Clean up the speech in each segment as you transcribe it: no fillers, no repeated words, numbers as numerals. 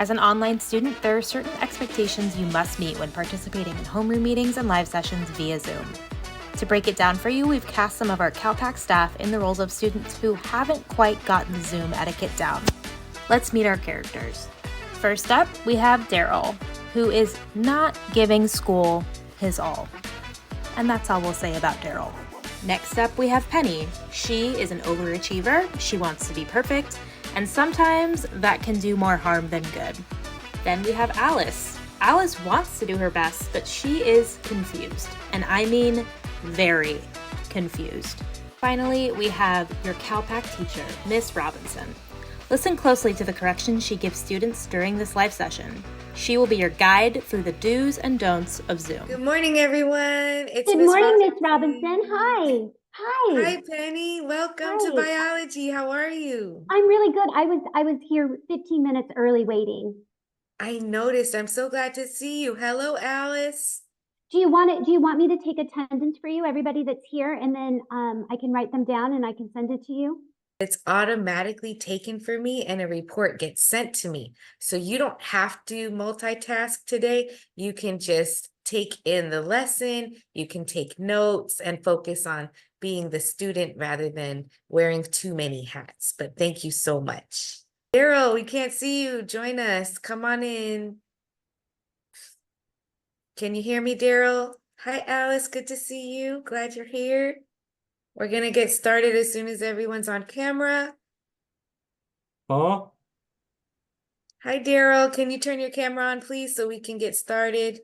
As an online student, there are certain expectations you must meet when participating in homeroom meetings and live sessions via Zoom. To break it down for you, we've cast some of our CalPac staff in the roles of students who haven't quite gotten the Zoom etiquette down. Let's meet our characters. First up, we have Daryl, who is not giving school his all. And that's all we'll say about Daryl. Next up, we have Penny. She is an overachiever, she wants to be perfect, and sometimes that can do more harm than good. Then we have Alice. Alice wants to do her best, but she is confused, and I mean very confused. Finally, we have your CalPac teacher, Miss Robinson. Listen closely to the corrections she gives students during this live session. She will be your guide through the do's and don'ts of Zoom. Good morning, everyone. Good morning, Miss Robinson. Hi. Hi, Penny. Welcome to biology. How are you? I'm really good. I was here 15 minutes early waiting. I noticed. I'm so glad to see you. Hello, Alice. Do you want me to take attendance for you, everybody that's here, and then I can write them down and I can send it to you? It's automatically taken for me and a report gets sent to me. So you don't have to multitask today. You can just take in the lesson, you can take notes and focus on being the student rather than wearing too many hats. But thank you so much. Daryl, we can't see you. Join us. Come on in. Can you hear me, Daryl? Hi, Alice. Good to see you. Glad you're here. We're going to get started as soon as everyone's on camera. Huh? Hi, Daryl. Can you turn your camera on, please, so we can get started?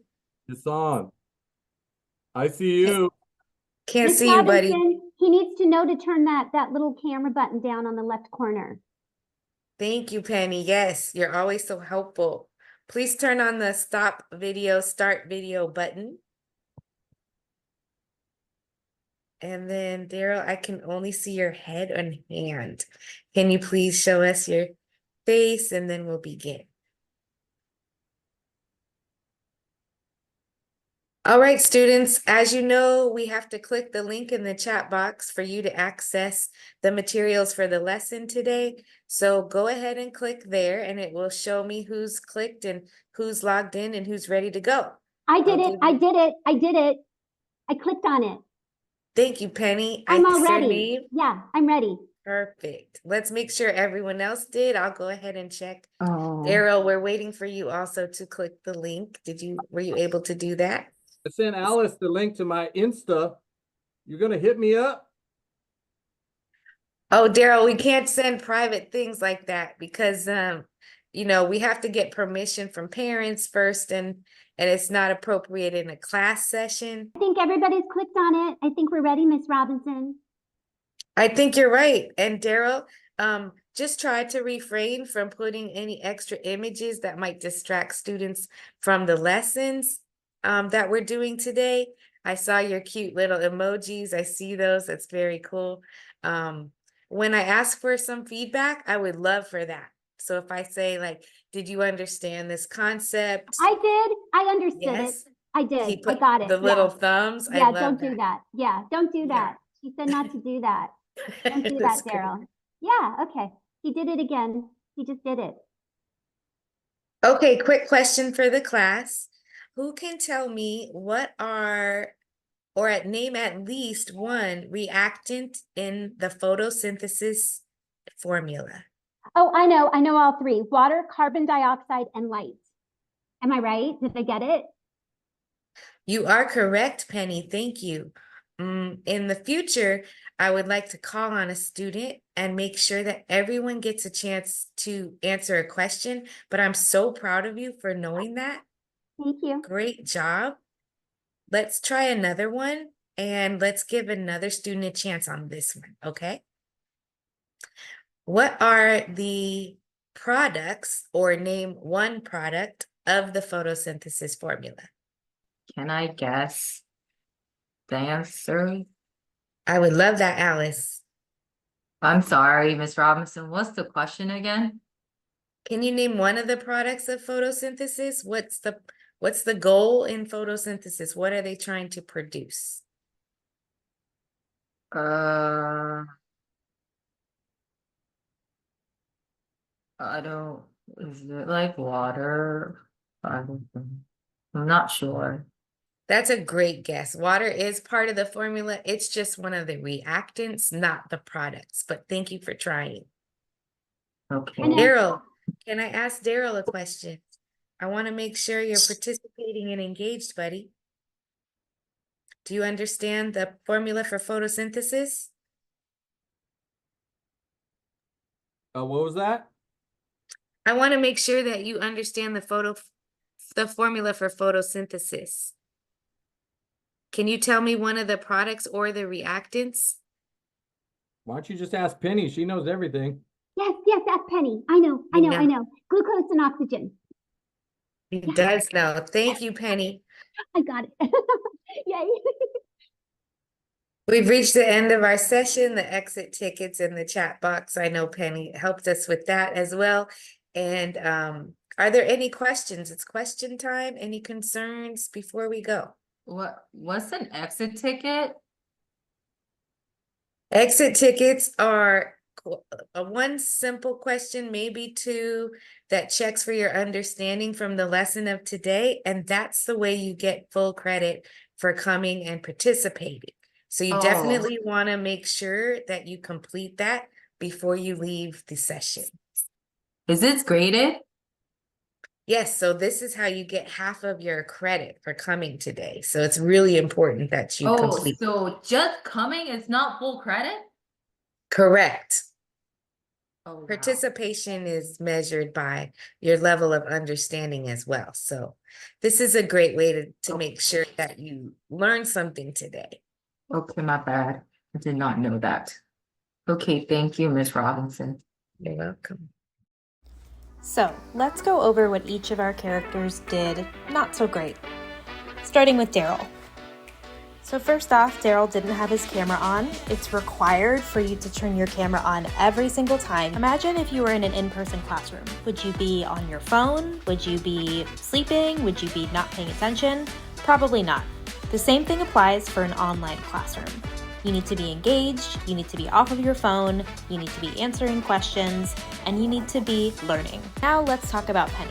It's on. I see you. Can't Miss see you, buddy. He needs to know to turn that little camera button down on the left corner. Thank you, Penny. Yes, you're always so helpful. Please turn on the stop video, start video button. And then, Daryl, I can only see your head and hand. Can you please show us your face and then we'll begin. All right, students, as you know, we have to click the link in the chat box for you to access the materials for the lesson today. So go ahead and click there and it will show me who's clicked and who's logged in and who's ready to go. I did it. I clicked on it. Thank you, Penny. I'm all ready. Yeah, I'm ready. Perfect. Let's make sure everyone else did. I'll go ahead and check. Daryl, we're waiting for you also to click the link. Were you able to do that? I sent Alice the link to my Insta. You're gonna hit me up? Oh, Daryl, we can't send private things like that because we have to get permission from parents first and it's not appropriate in a class session. I think everybody's clicked on it. I think we're ready, Miss Robinson. I think you're right. And Daryl, just try to refrain from putting any extra images that might distract students from the lessons that we're doing today. I saw your cute little emojis. I see those. That's very cool. When I ask for some feedback, I would love for that. So if I say like, did you understand this concept? I did. I understood it. I did. I got it. The little thumbs. Yeah, don't do that. Yeah, don't do that. She said not to do that. Don't do that, Daryl. Yeah, okay. He did it again. He just did it. Okay, quick question for the class. Who can tell me name at least one reactant in the photosynthesis formula? Oh, I know all three: water, carbon dioxide, and light. Am I right? Did I get it? You are correct, Penny. Thank you. In the future, I would like to call on a student and make sure that everyone gets a chance to answer a question, but I'm so proud of you for knowing that. Thank you. Great job. Let's try another one and let's give another student a chance on this one, okay? What are the products, or name one product of the photosynthesis formula? Can I guess the answer? I would love that, Alice. I'm sorry, Miss Robinson. What's the question again? Can you name one of the products of photosynthesis? What's the goal in photosynthesis? What are they trying to produce? I don't Is it like water? I don't know. I'm not sure. That's a great guess. Water is part of the formula. It's just one of the reactants, not the products. But thank you for trying. Okay. And Daryl, can I ask Daryl a question? I want to make sure you're participating and engaged, buddy. Do you understand the formula for photosynthesis? What was that? I want to make sure that you understand the formula for photosynthesis. Can you tell me one of the products or the reactants? Why don't you just ask Penny? She knows everything. yes, ask Penny. I know. Glucose and oxygen. He does know. Thank you, Penny. I got it. Yay. We've reached the end of our session, the exit tickets in the chat box. I know Penny helped us with that as well. And are there any questions? It's question time. Any concerns before we go? What's an exit ticket? Exit tickets are a one simple question, maybe two, that checks for your understanding from the lesson of today. And that's the way you get full credit for coming and participating. So you Oh. definitely want to make sure that you complete that before you leave the session. Is it graded? Yes, so this is how you get half of your credit for coming today. So it's really important that you Oh, complete. so just coming is not full credit? Correct. Oh, wow. Participation is measured by your level of understanding as well. So this is a great way to make sure that you learn something today. Okay, my bad. I did not know that. Okay, thank you, Miss Robinson. You're welcome. So let's go over what each of our characters did not so great. Starting with Daryl. So first off, Daryl didn't have his camera on. It's required for you to turn your camera on every single time. Imagine if you were in an in-person classroom. Would you be on your phone? Would you be sleeping? Would you be not paying attention? Probably not. The same thing applies for an online classroom. You need to be engaged, you need to be off of your phone, you need to be answering questions, and you need to be learning. Now let's talk about Penny.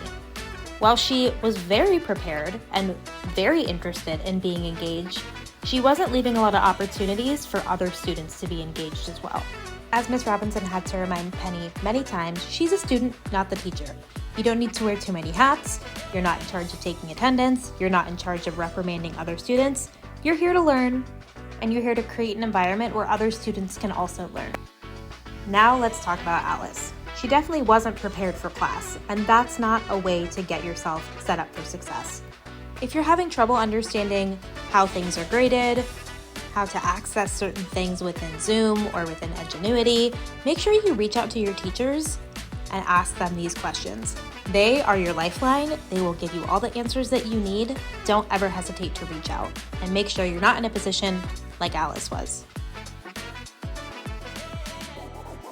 While she was very prepared and very interested in being engaged, she wasn't leaving a lot of opportunities for other students to be engaged as well. As Ms. Robinson had to remind Penny many times, she's a student, not the teacher. You don't need to wear too many hats, you're not in charge of taking attendance, you're not in charge of reprimanding other students. You're here to learn, and you're here to create an environment where other students can also learn. Now let's talk about Alice. She definitely wasn't prepared for class, and that's not a way to get yourself set up for success. If you're having trouble understanding how things are graded, how to access certain things within Zoom or within Edgenuity, make sure you reach out to your teachers and ask them these questions. They are your lifeline. They will give you all the answers that you need. Don't ever hesitate to reach out, and make sure you're not in a position like Alice was.